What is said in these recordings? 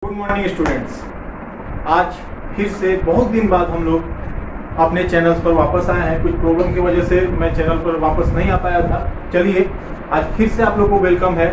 Good morning students. आज फिर से बहुत दिन बाद हम लोग अपने चैनल्स पर वापस आए हैं। कुछ प्रॉब्लम की वजह से मैं चैनल पर वापस नहीं आ पाया था। चलिए आज फिर से आप लोग को वेलकम है,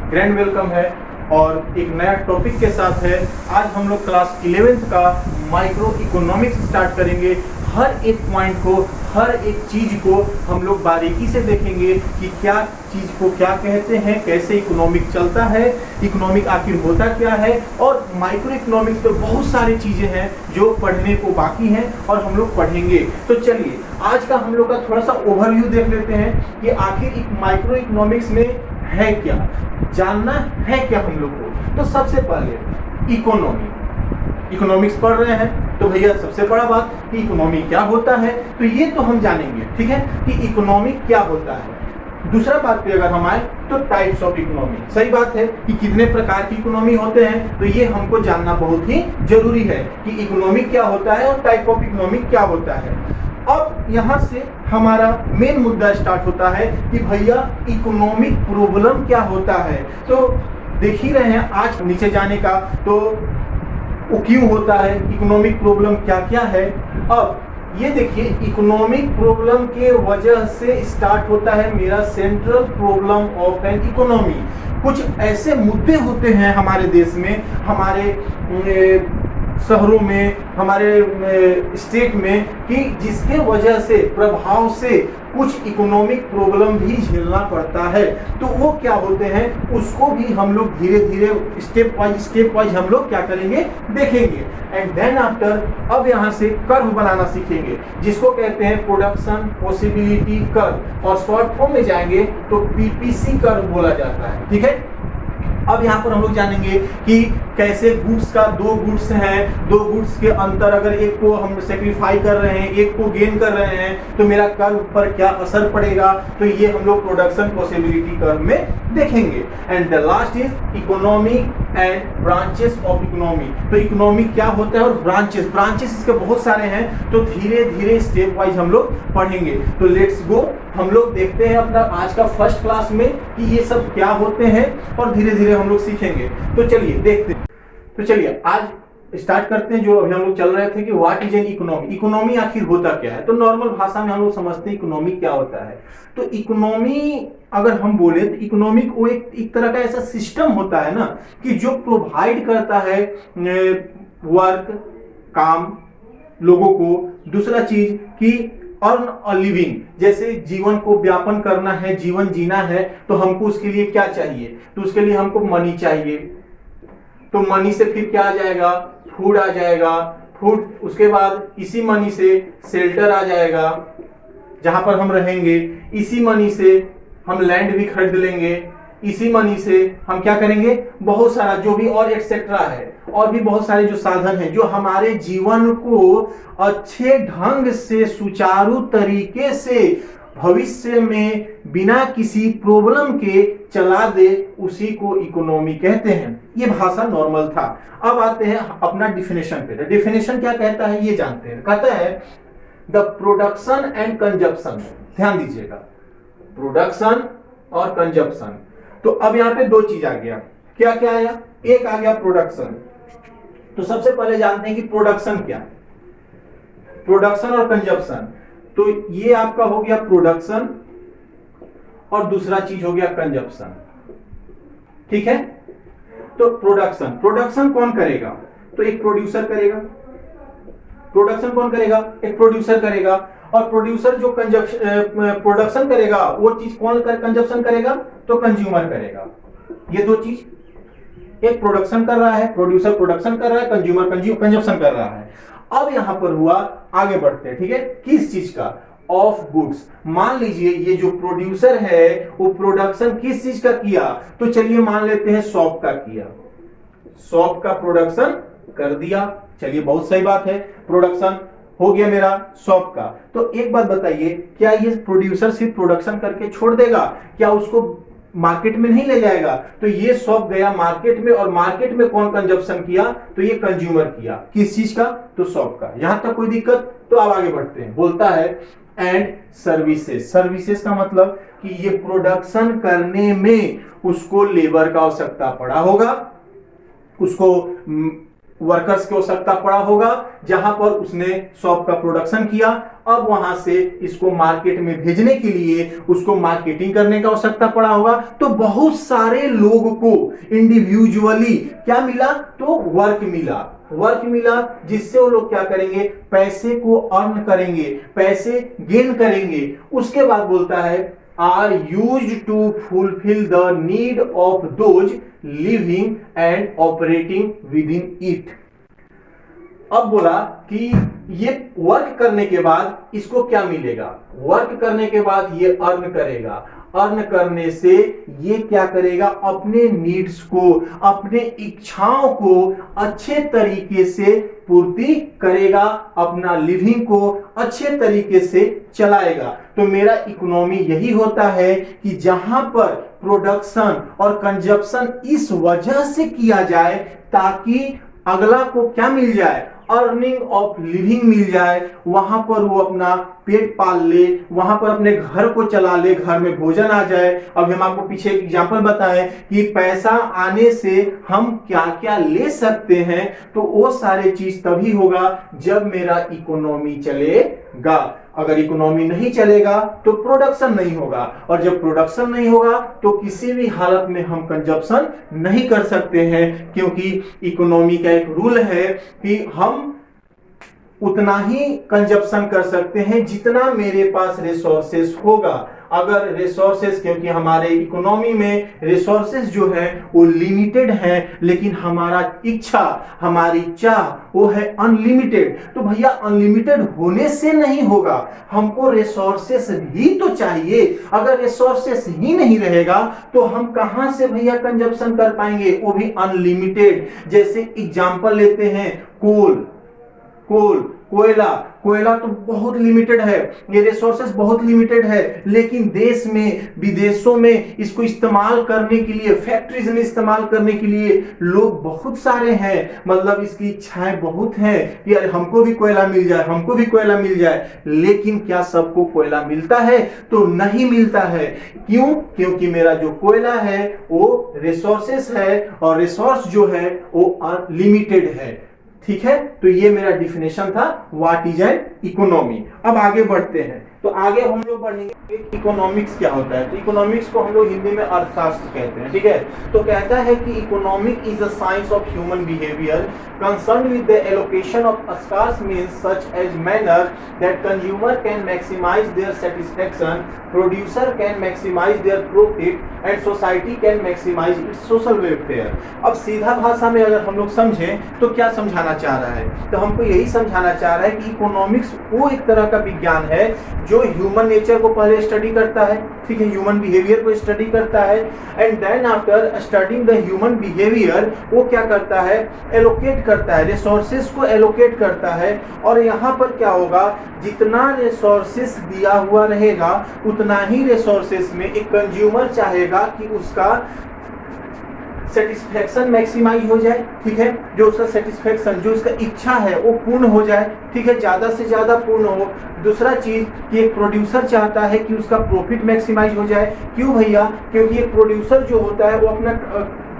ग्रैंड वेलकम है और एक नया टॉपिक के साथ है। आज हम लोग क्लास 11th का माइक्रो इकोनॉमिक्स स्टार्ट करेंगे। हर एक पॉइंट को, हर एक चीज को हम लोग बारीकी से देखेंगे कि क्या चीज को क्या कहते हैं, कैसे इकोनॉमिक चलता है, इकोनॉमिक आखिर होता क्या है। और माइक्रो इकोनॉमिक्स पे बहुत सारी चीजें हैं जो पढ़ने को बाकी हैं और हम लोग पढ़ेंगे। तो चलिए आज का हम लोग का थोड़ा सा ओवरव्यू देख लेते हैं कि आखिर माइक्रो इकोनॉमिक्स में है क्या, जानना है क्या हम लोग को। तो सबसे पहले इकोनॉमिक्स पढ़ रहे हैं तो भैया सबसे बड़ा बात कि इकोनॉमी क्या होता है, तो ये तो हम जानेंगे, ठीक है, कि इकोनॉमी क्या होता है। दूसरा बात पे अगर हम आए तो टाइप्स ऑफ इकोनॉमी, सही बात है कि कितने प्रकार की इकोनॉमी होते हैं, तो ये हमको जानना बहुत ही जरूरी है कि इकोनॉमी क्या होता है और टाइप ऑफ इकोनॉमी क्या होता है। अब यहाँ से हमारा मेन मुद्दा स्टार्ट होता है कि भैया इकोनॉमिक प्रॉब्लम क्या होता है। तो देख ही रहे हैं आज नीचे जाने का, तो वो क्यों होता है, इकोनॉमिक प्रॉब्लम क्या क्या है। अब ये देखिए इकोनॉमिक प्रॉब्लम के वजह से स्टार्ट होता है मेरा central problem of an economy. कुछ ऐसे मुद्दे होते हैं हमारे देश में, हमारे शहरों में, हमारे स्टेट में, कि जिसके वजह से प्रभाव से कुछ इकोनॉमिक प्रॉब्लम भी झेलना पड़ता है। तो वो क्या होते हैं उसको भी हम लोग धीरे धीरे स्टेप वाइज हम लोग क्या करेंगे देखेंगे। एंड देन आफ्टर अब यहाँ से कर्व बनाना सीखेंगे जिसको कहते हैं प्रोडक्शन पॉसिबिलिटी कर्व, और शॉर्ट फॉर्म में जाएंगे तो पीपीसी कर्व बोला जाता है, ठीक है। अब यहाँ पर हम लोग जानेंगे कि कैसे गुड्स का, दो गुड्स हैं, दो गुड्स के अंतर अगर एक को हम सेक्रीफाई कर रहे हैं, एक को गेन कर रहे हैं, तो मेरा कर्व पर क्या असर पड़ेगा। तो ये हम लोग प्रोडक्शन पॉसिबिलिटी कर्व में देखेंगे। And the last is economy and branches of economy. तो इकोनॉमी क्या होता है और ब्रांचेस इसके बहुत सारे हैं, तो धीरे धीरे स्टेप वाइज हम लोग पढ़ेंगे। तो लेट्स गो, हम लोग देखते हैं अपना आज का फर्स्ट क्लास में कि ये सब क्या होते हैं और धीरे धीरे हम लोग सीखेंगे। तो चलिए देखते हैं। तो चलिए आज स्टार्ट करते हैं जो अभी हम लोग चल रहे थे कि what is an economy. Economy आखिर होता क्या है, तो नॉर्मल भाषा में हम लोग समझते हैं इकोनॉमी क्या होता है। तो इकोनॉमी अगर हम बोले तो इकोनॉमिक वो एक तरह का ऐसा सिस्टम होता है ना कि जो प्रोवाइड करता है वर्क, काम लोगों को। दूसरा चीज कि अर्न अ लिविंग, जैसे जीवन को व्यापन करना है, जीवन जीना है, तो हमको उसके लिए क्या चाहिए, तो उसके लिए हमको मनी चाहिए। तो मनी से फिर क्या आ जाएगा, फूड आ जाएगा, फूड उसके बाद इसी मनी से शेल्टर आ जाएगा जहां पर हम रहेंगे, इसी मनी से हम लैंड भी खरीद लेंगे, इसी मनी से हम क्या करेंगे, बहुत सारा जो भी और एक्सेट्रा है, और भी बहुत सारे जो साधन हैं जो हमारे जीवन को अच्छे ढंग से सुचारू तरीके से भविष्य में बिना किसी प्रॉब्लम के चला दे, उसी को इकोनॉमी कहते हैं। ये भाषा नॉर्मल था। अब आते हैं अपना डिफिनेशन पे। डिफिनेशन क्या कहता है ये जानते हैं। कहता है द प्रोडक्शन एंड कंजप्शन। ध्यान दीजिएगा, प्रोडक्शन और कंजप्शन। तो अब यहाँ पे दो चीज आ गया, क्या क्या आया, एक आ गया प्रोडक्शन। तो सबसे पहले जानते हैं कि प्रोडक्शन क्या है, प्रोडक्शन और कंजप्शन। तो ये आपका हो गया प्रोडक्शन और दूसरा चीज हो गया कंजप्शन, ठीक है। तो प्रोडक्शन कौन करेगा, तो एक प्रोड्यूसर करेगा। प्रोडक्शन कौन करेगा, एक प्रोड्यूसर करेगा। और प्रोड्यूसर जो प्रोडक्शन करेगा वो चीज कौन कंजप्शन करेगा, तो कंज्यूमर करेगा। ये दो चीज, एक प्रोडक्शन कर रहा है, प्रोड्यूसर प्रोडक्शन कर रहा है, कंज्यूमर कंजप्शन कर रहा है। अब यहां पर हुआ, आगे बढ़ते हैं, ठीक है, किस चीज का, ऑफ गुड्स। मान लीजिए ये जो प्रोड्यूसर है वो प्रोडक्शन किस चीज का किया, तो चलिए मान लेते हैं सॉप का किया, सॉप का प्रोडक्शन कर दिया। चलिए बहुत सही बात है, प्रोडक्शन हो गया मेरा सॉप का। तो एक बात बताइए, क्या ये प्रोड्यूसर सिर्फ प्रोडक्शन करके छोड़ देगा, क्या उसको मार्केट में नहीं ले जाएगा। तो ये सॉप गया मार्केट में, और मार्केट में कौन कंजप्शन किया, तो ये कंज्यूमर किया। किस चीज का, तो सॉप का। यहां तक कोई दिक्कत, तो अब आगे बढ़ते हैं। बोलता है एंड सर्विसेज। सर्विसेज का मतलब कि ये प्रोडक्शन करने में उसको लेबर का आवश्यकता पड़ा होगा, उसको वर्कर्स की आवश्यकता पड़ा होगा, जहां पर उसने शॉप का प्रोडक्शन किया। अब वहां से इसको मार्केट में भेजने के लिए उसको मार्केटिंग करने का आवश्यकता पड़ा होगा। तो बहुत सारे लोगों को इंडिविजुअली क्या मिला, तो वर्क मिला, जिससे वो लोग क्या करेंगे, पैसे को अर्न करेंगे, पैसे गेन करेंगे। उसके बाद बोलता है are used to fulfil the need of those living and operating within it. अब बोला कि ये वर्क करने के बाद इसको क्या मिलेगा, वर्क करने के बाद ये अर्न करेगा, अर्न करने से ये क्या करेगा, अपने नीड्स को, अपने इच्छाओं को अच्छे तरीके से पूर्ति करेगा, अपना लिविंग को अच्छे तरीके से चलाएगा। तो मेरा इकोनॉमी यही होता है कि जहां पर प्रोडक्शन और कंजप्शन इस वजह से किया जाए ताकि अगला को क्या मिल जाए, अर्निंग ऑफ लिविंग मिल जाए, वहां पर वो अपना पेट पाल ले, वहां पर अपने घर को चला ले, घर में भोजन आ जाए। अब हम आपको पीछे एक एग्जांपल बताएं कि पैसा आने से हम क्या क्या ले सकते हैं, तो वो सारे चीज तभी होगा जब मेरा इकोनॉमी चलेगा। अगर इकोनॉमी नहीं चलेगा तो प्रोडक्शन नहीं होगा, और जब प्रोडक्शन नहीं होगा तो किसी भी हालत में हम कंजप्शन नहीं कर सकते हैं, क्योंकि इकोनॉमी का एक रूल है कि हम उतना ही कंजप्शन कर सकते हैं जितना मेरे पास रिसोर्सेस होगा। अगर रिसोर्सेस, क्योंकि हमारे इकोनॉमी में रिसोर्सेस जो है वो लिमिटेड है, लेकिन हमारा इच्छा, हमारी चाह वो है अनलिमिटेड। तो भैया अनलिमिटेड होने से नहीं होगा, हमको रिसोर्सेस भी तो चाहिए। अगर रिसोर्सेस ही नहीं रहेगा तो हम कहां से भैया कंजप्शन कर पाएंगे, वो भी अनलिमिटेड। जैसे एग्जांपल लेते हैं कोयला तो बहुत लिमिटेड है, ये रिसोर्सेस बहुत लिमिटेड है, लेकिन देश में विदेशों में इसको इस्तेमाल करने के लिए, फैक्ट्रीज में इस्तेमाल करने के लिए लोग बहुत सारे हैं। मतलब इसकी इच्छाएं बहुत हैं कि यार हमको भी कोयला मिल जाए, हमको भी कोयला मिल जाए। लेकिन क्या सबको कोयला मिलता है? तो नहीं मिलता है। क्यों? क्योंकि मेरा जो कोयला है वो रिसोर्सेस है, और रिसोर्स जो है वो लिमिटेड है। ठीक है, तो ये मेरा डिफिनेशन था व्हाट इज एन इकोनॉमी। अब आगे बढ़ते हैं, तो आगे हम लोग बढ़ेंगे इकोनॉमिक्स क्या होता है। तो इकोनॉमिक्स को हम लोग हिंदी में अर्थशास्त्र कहते हैं। ठीक है, तो कहता है कि economic is a science of human behaviour concerned with the allocation of scarce means such as manner that consumer can maximize their satisfaction, producer can maximize their profit and society can maximize its social welfare। अब सीधा भाषा में अगर हम लोग समझें तो क्या समझाना चाह रहा है? तो हमको यही समझाना चाह रहा है कि इकोनॉमिक्स वो एक तरह का विज्ञान है जो ह्यूमन नेचर को पहले स्टडी करता है, ठीक है, ह्यूमन बिहेवियर को स्टडी करता है, and then after studying the human behaviour वो क्या करता है, एलोकेट करता है, रिसोर्सेस को एलोकेट करता है। और यहाँ पर क्या होगा, जितना रिसोर्सेस दिया हुआ रहेगा उतना ही रिसोर्सेस में एक कंज्यूमर चाहेगा कि उसका सेटिस्फेक्शन मैक्सिमाइज हो जाए। ठीक है, जो उसका सेटिस्फेक्शन, जो उसका इच्छा है वो पूर्ण हो जाए। ठीक है, ज्यादा से ज्यादा पूर्ण हो। दूसरा चीज कि एक प्रोड्यूसर चाहता है कि उसका प्रॉफिट मैक्सिमाइज हो जाए। क्यों भैया? क्योंकि एक प्रोड्यूसर जो होता है वो अपना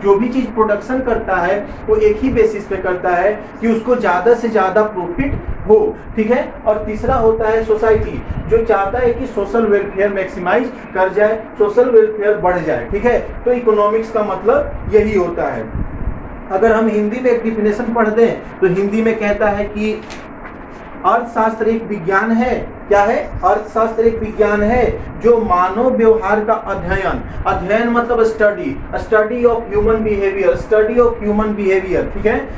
जो भी चीज प्रोडक्शन करता है वो एक ही बेसिस पे करता है कि उसको ज्यादा से ज्यादा प्रॉफिट हो। ठीक है, और तीसरा होता है सोसाइटी, जो चाहता है कि सोशल वेलफेयर मैक्सिमाइज कर जाए, सोशल वेलफेयर बढ़ जाए। ठीक है, तो इकोनॉमिक्स का मतलब यही होता है। अगर हम हिंदी में एक डिफिनेशन पढ़ दें तो हिंदी में कहता है कि अर्थशास्त्र एक विज्ञान है। क्या है? अर्थशास्त्र एक विज्ञान है जो मानव व्यवहार का अध्ययन मतलब स्टडी ऑफ ह्यूमन बिहेवियर, ठीक है,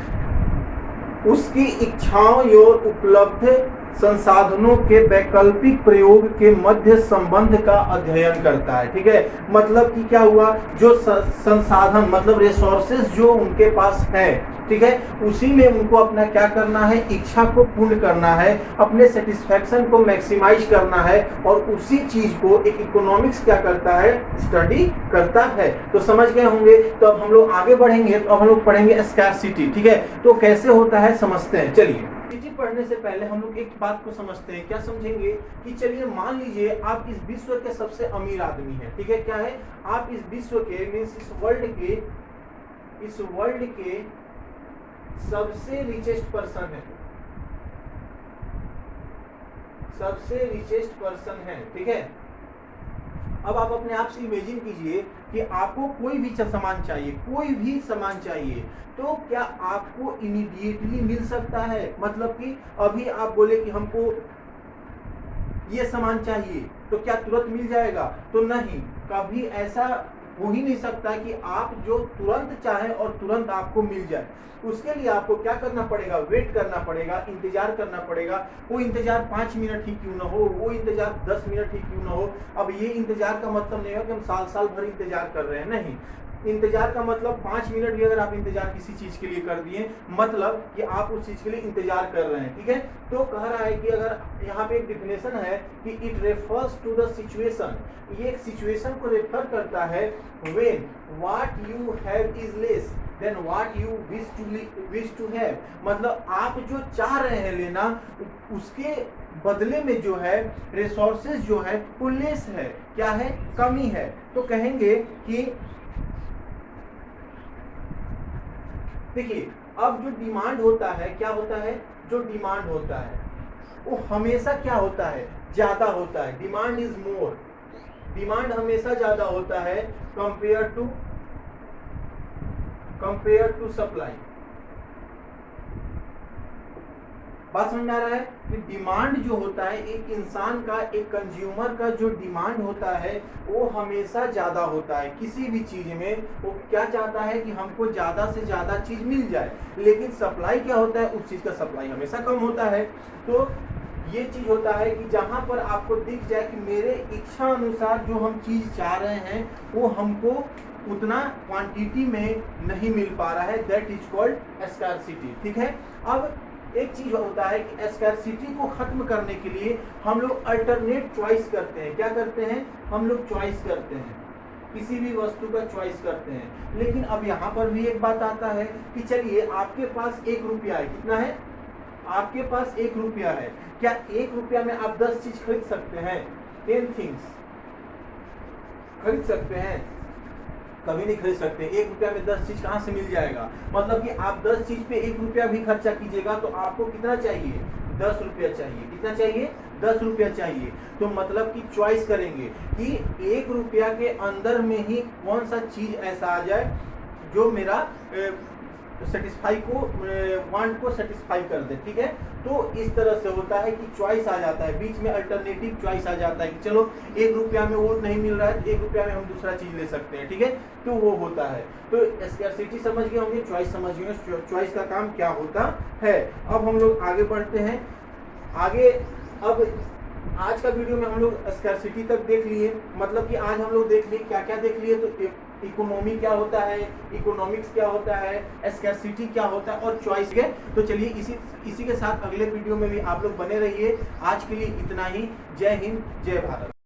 उसकी इच्छाओं और उपलब्ध संसाधनों के वैकल्पिक प्रयोग के मध्य संबंध का अध्ययन करता है। ठीक है, मतलब कि क्या हुआ, जो संसाधन मतलब रिसोर्सेज जो उनके पास है, ठीक है, उसी में उनको अपना क्या करना है, इच्छा को पूर्ण करना है, अपने सेटिस्फैक्शन को मैक्सिमाइज करना है, और उसी चीज को एक इकोनॉमिक्स क्या करता है, स्टडी करता है। तो समझ गए होंगे। तो अब हम लोग आगे बढ़ेंगे, तो अब हम लोग पढ़ेंगे स्कैर्सिटी। ठीक है, तो कैसे होता है समझते हैं। चलिए, पढ़ने से पहले हम लोग एक बात को समझते हैं। क्या समझेंगे कि चलिए मान लीजिए आप इस विश्व के सबसे अमीर आदमी हैं। ठीक है, क्या है, आप इस विश्व के मींस इस वर्ल्ड के सबसे रिचेस्ट पर्सन है, सबसे रिचेस्ट पर्सन है, ठीक है। अब आप अपने आप से इमेजिन कीजिए कि आपको कोई भी सामान चाहिए, कोई भी सामान चाहिए, तो क्या आपको इमीडिएटली मिल सकता है? मतलब कि अभी आप बोले कि हमको ये सामान चाहिए, तो क्या तुरंत मिल जाएगा? तो नहीं, कभी ऐसा हो ही नहीं सकता कि आप जो तुरंत चाहें और तुरंत आपको मिल जाए। उसके लिए आपको क्या करना पड़ेगा? वेट करना पड़ेगा, इंतजार करना पड़ेगा। वो इंतजार 5 मिनट ही क्यों ना हो, वो इंतजार 10 मिनट ही क्यों ना हो। अब ये इंतजार का मतलब नहीं है कि हम साल साल भर इंतजार कर रहे हैं, नहीं। इंतजार का मतलब 5 मिनट भी अगर आप इंतजार किसी चीज के लिए कर दिए, मतलब कि आप उस चीज के लिए इंतजार कर रहे हैं, ठीक है। तो कह रहा है कि अगर यहाँ पे एक डिफिनेशन है कि it refers to the situation, ये एक सिचुएशन को रेफर करता है when what you have is less than what you wish to have. मतलब आप जो चाह रहे हैं लेना, उसके बदले में जो है रिसोर्सेज जो है वो लेस है, क्या है? कमी है। तो कहेंगे कि देखिए, अब जो डिमांड होता है, क्या होता है? जो डिमांड होता है वो हमेशा क्या होता है? ज्यादा होता है। डिमांड इज मोर, डिमांड हमेशा ज्यादा होता है कंपेयर टू सप्लाई। बात समझ में आ रहा है कि डिमांड जो होता है, एक इंसान का, एक कंज्यूमर का जो डिमांड होता है वो हमेशा ज्यादा होता है। किसी भी चीज में वो क्या चाहता है कि हमको ज्यादा से ज्यादा चीज मिल जाए, लेकिन सप्लाई क्या होता है? उस चीज का सप्लाई हमेशा कम होता है। तो ये चीज होता है कि जहां पर आपको दिख जाए कि मेरे इच्छा अनुसार जो हम चीज चाह रहे हैं वो हमको उतना क्वांटिटी में नहीं मिल पा रहा है, दैट इज कॉल्ड स्कार्सिटी, ठीक है। अब एक चीज होता है कि स्कार्सिटी को खत्म करने के लिए हम लोग अल्टरनेट चॉइस करते हैं। क्या करते हैं? हम लोग चॉइस करते हैं, किसी भी वस्तु का चॉइस करते हैं। लेकिन अब यहाँ पर भी एक बात आता है कि चलिए आपके पास 1 रुपया है। कितना है? आपके पास 1 रुपया है। क्या 1 रुपया में आप 10 चीज खरीद सकते हैं? 10 थिंग्स खरीद सकते हैं? कभी नहीं खरीद सकते। 1 रुपया में 10 चीज कहां से मिल जाएगा? मतलब कि आप 10 चीज पे 1 रुपया भी खर्चा कीजिएगा तो आपको कितना चाहिए? 10 रुपया चाहिए। कितना चाहिए? 10 रुपया चाहिए। तो मतलब कि चॉइस करेंगे कि 1 रुपया के अंदर में ही कौन सा चीज ऐसा आ जाए जो मेरा सेटिस्फाई को, वांट को सेटिस्फाई कर दे, ठीक है। तो इस तरह से होता है कि चॉइस आ जाता है, बीच में अल्टरनेटिव चॉइस आ जाता है कि चलो 1 रुपया में वो नहीं मिल रहा है, 1 रुपया में हम दूसरा चीज ले सकते हैं, ठीक है। तो वो होता है। तो स्कार्सिटी समझ गए होंगे, चॉइस समझ गए, चॉइस का काम क्या होता है। अब हम लोग आगे बढ़ते हैं। आगे अब आज का वीडियो में हम लोग स्कार्सिटी तक देख लिए, मतलब कि आज हम लोग देख लिए, क्या क्या देख लिए? तो इकोनॉमी क्या होता है, इकोनॉमिक्स क्या होता है, स्कार्सिटी क्या होता है और चॉइस है। तो चलिए इसी के साथ अगले वीडियो में भी आप लोग बने रहिए। आज के लिए इतना ही। जय हिंद, जय भारत।